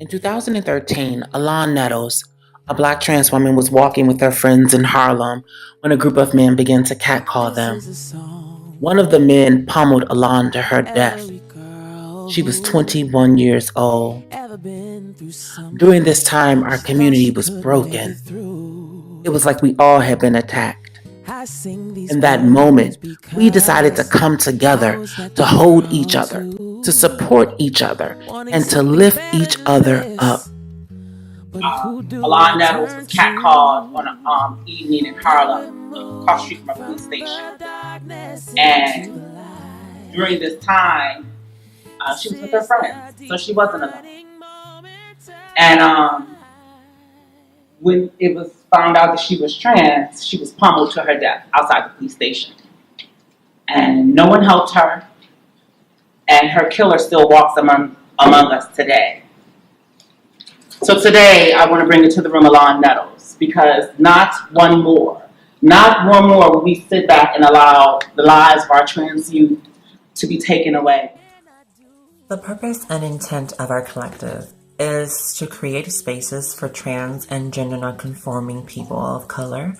In 2013, Alon Nettles, a black trans woman, was walking with her friends in Harlem when a group of men began to catcall them. One of the men pummeled Alon to her death. She was 21 years old. During this time, our community was broken. It was like we all had been attacked. In that moment, we decided to come together to hold each other, to support each other, and to lift each other up. Alon Nettles was catcalled on an evening in Harlem, across the street from a police station. And during this time, she was with her friends, so she wasn't alone. And when it was found out that she was trans, she was pummeled to her death outside the police station. And no one helped her, and her killer still walks among us today. So today, I want to bring it to the room Alon Nettles, because not one more will we sit back and allow the lives of our trans youth to be taken away. The purpose and intent of our collective is to create spaces for trans and gender nonconforming people of color,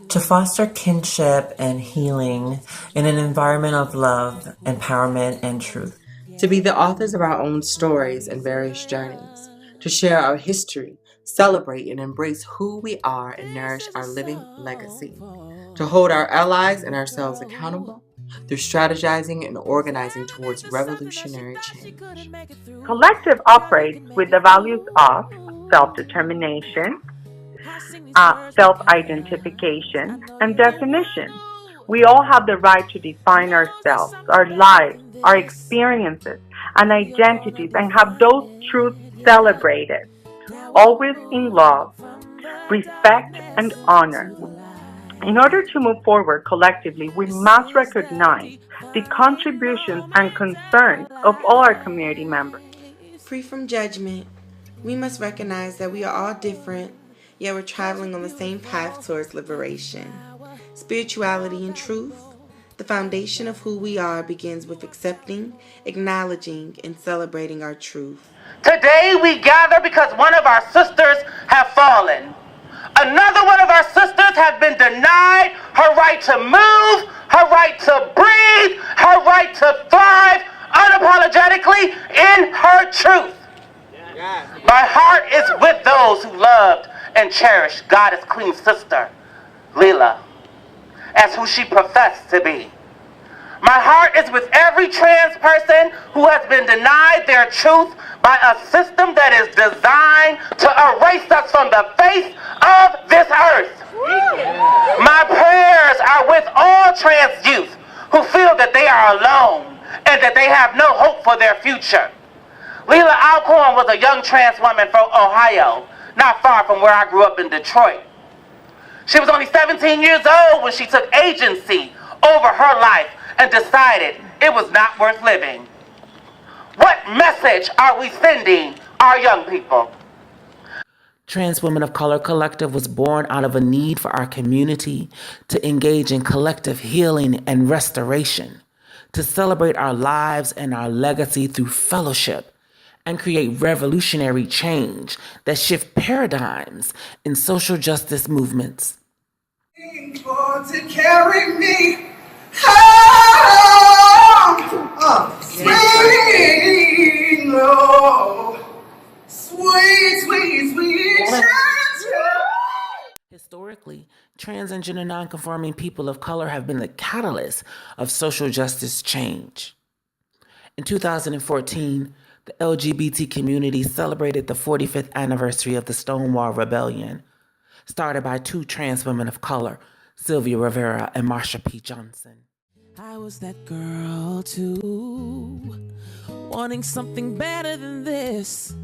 to foster kinship and healing in an environment of love, empowerment, and truth. To be the authors of our own stories and various journeys, to share our history, celebrate and embrace who we are and nourish our living legacy, to hold our allies and ourselves accountable through strategizing and organizing towards revolutionary change. Collective operates with the values of self-determination, self-identification, and definition. We all have the right to define ourselves, our lives, our experiences, and identities, and have those truths celebrated, always in love, respect, and honor. In order to move forward collectively, we must recognize the contributions and concerns of all our community members. Free from judgment, we must recognize that we are all different, yet we're traveling on the same path towards liberation. Spirituality and truth, the foundation of who we are, begins with accepting, acknowledging, and celebrating our truth. Today we gather because one of our sisters have fallen. Another one of our sisters has been denied her right to move, her right to breathe, her right to thrive unapologetically in her truth. My heart is with those who loved and cherished Goddess Queen Sister Leela as who she professed to be. My heart is with every trans person who has been denied their truth by a system that is designed to erase us from the face of this earth. My prayers are with all trans youth who feel that they are alone and that they have no hope for their future. Leela Alcorn was a young trans woman from Ohio, not far from where I grew up in Detroit. She was only 17 years old when she took agency over her life and decided it was not worth living. What message are we sending our young people? Trans Women of Color Collective was born out of a need for our community to engage in collective healing and restoration, to celebrate our lives and our legacy through fellowship, and create revolutionary change that shift paradigms in social justice movements. To carry me home, sweet, no, sweet. Historically, trans and gender nonconforming people of color have been the catalyst of social justice change. In 2014, the LGBT community celebrated the 45th anniversary of the Stonewall Rebellion, started by two trans women of color, Sylvia Rivera and Marsha P. Johnson. I was that girl too, wanting something better than this,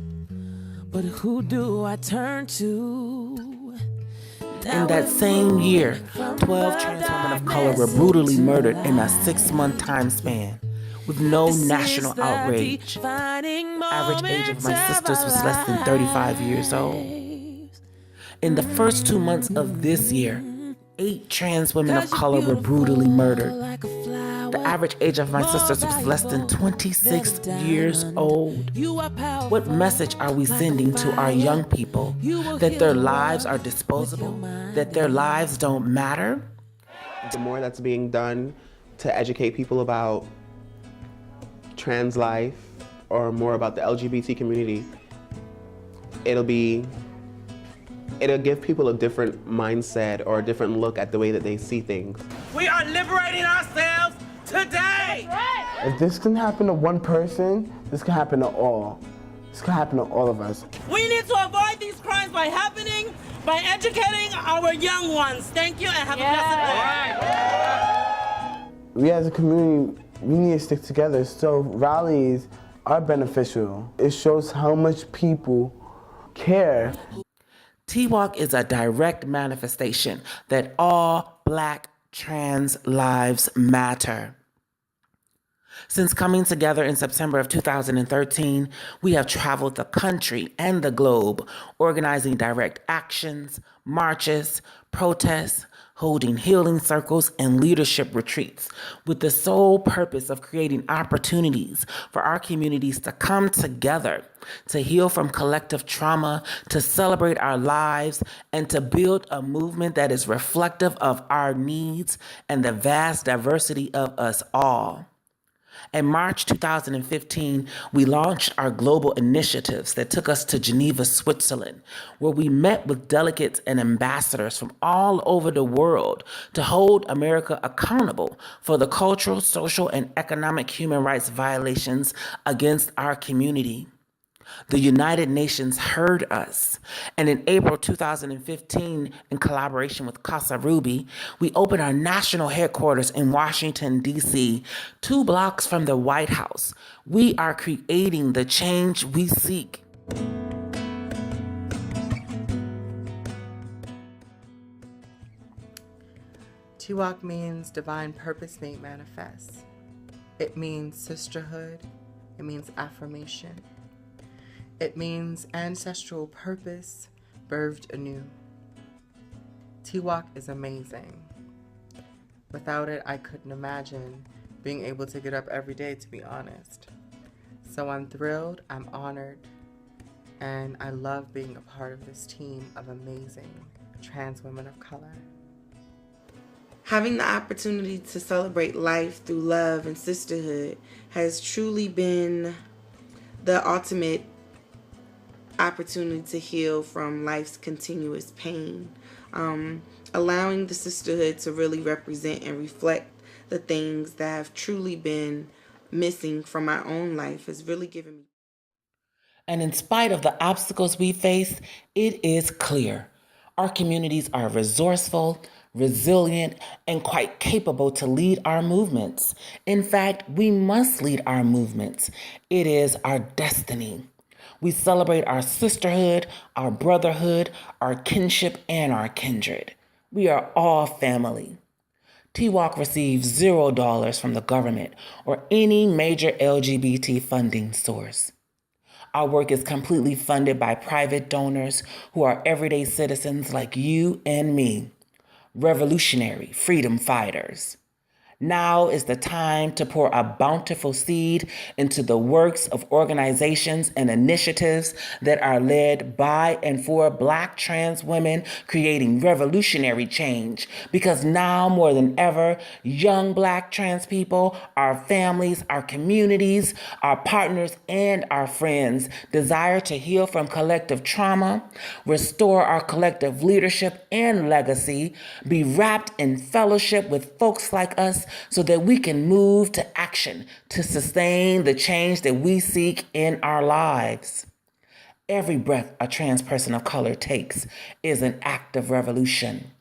but who do I turn to? In that same year, 12 trans women of color were brutally murdered in a 6-month time span, with no national outrage. Average age of my sisters was less than 35 years old. In the first 2 months of this year, 8 trans women of color were brutally murdered. The average age of my sisters was less than 26 years old. What message are we sending to our young people? That their lives are disposable? That their lives don't matter? The more that's being done to educate people about trans life or more about the LGBT community, it'll give people a different mindset or a different look at the way that they see things. We are liberating ourselves today. If this can happen to one person, this can happen to all. This can happen to all of us. We need to avoid these crimes by educating our young ones. Thank you and have a blessed day. We as a community, we need to stick together. So rallies are beneficial. It shows how much people care. TWOCC is a direct manifestation that all Black trans lives matter. Since coming together in September of 2013, we have traveled the country and the globe, organizing direct actions, marches, protests, holding healing circles and leadership retreats with the sole purpose of creating opportunities for our communities to come together, to heal from collective trauma, to celebrate our lives, and to build a movement that is reflective of our needs and the vast diversity of us all. In March 2015, we launched our global initiatives that took us to Geneva, Switzerland, where we met with delegates and ambassadors from all over the world to hold America accountable for the cultural, social, and economic human rights violations against our community. The United Nations heard us, and in April 2015, in collaboration with Casa Ruby, we opened our national headquarters in Washington, D.C., 2 blocks from the White House. We are creating the change we seek. TWOCC means divine purpose made manifest. It means sisterhood. It means affirmation. It means ancestral purpose birthed anew. TWOCC is amazing. Without it, I couldn't imagine being able to get up every day, to be honest. So I'm thrilled, I'm honored, and I love being a part of this team of amazing trans women of color. Having the opportunity to celebrate life through love and sisterhood has truly been the ultimate opportunity to heal from life's continuous pain. Allowing the sisterhood to really represent and reflect the things that have truly been missing from my own life has really given me. And in spite of the obstacles we face, it is clear our communities are resourceful, resilient, and quite capable to lead our movements. In fact, we must lead our movements. It is our destiny. We celebrate our sisterhood, our brotherhood, our kinship, and our kindred. We are all family. TWOCC receives $0 from the government or any major LGBT funding source. Our work is completely funded by private donors who are everyday citizens like you and me, revolutionary freedom fighters. Now is the time to pour a bountiful seed into the works of organizations and initiatives that are led by and for Black trans women creating revolutionary change. Because now more than ever, young Black trans people, our families, our communities, our partners, and our friends desire to heal from collective trauma, restore our collective leadership and legacy, be wrapped in fellowship with folks like us, so that we can move to action to sustain the change that we seek in our lives. Every breath a trans person of color takes is an act of revolution.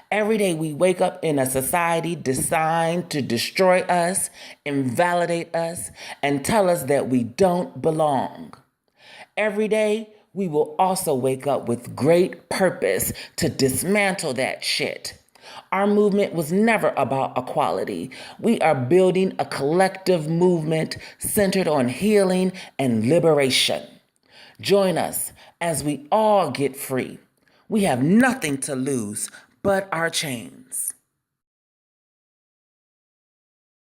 Every day we wake up in a society designed to destroy us, invalidate us, and tell us that we don't belong. Every day we will also wake up with great purpose to dismantle that shit. Our movement was never about equality. We are building a collective movement centered on healing and liberation. Join us as we all get free. We have nothing to lose but our chains.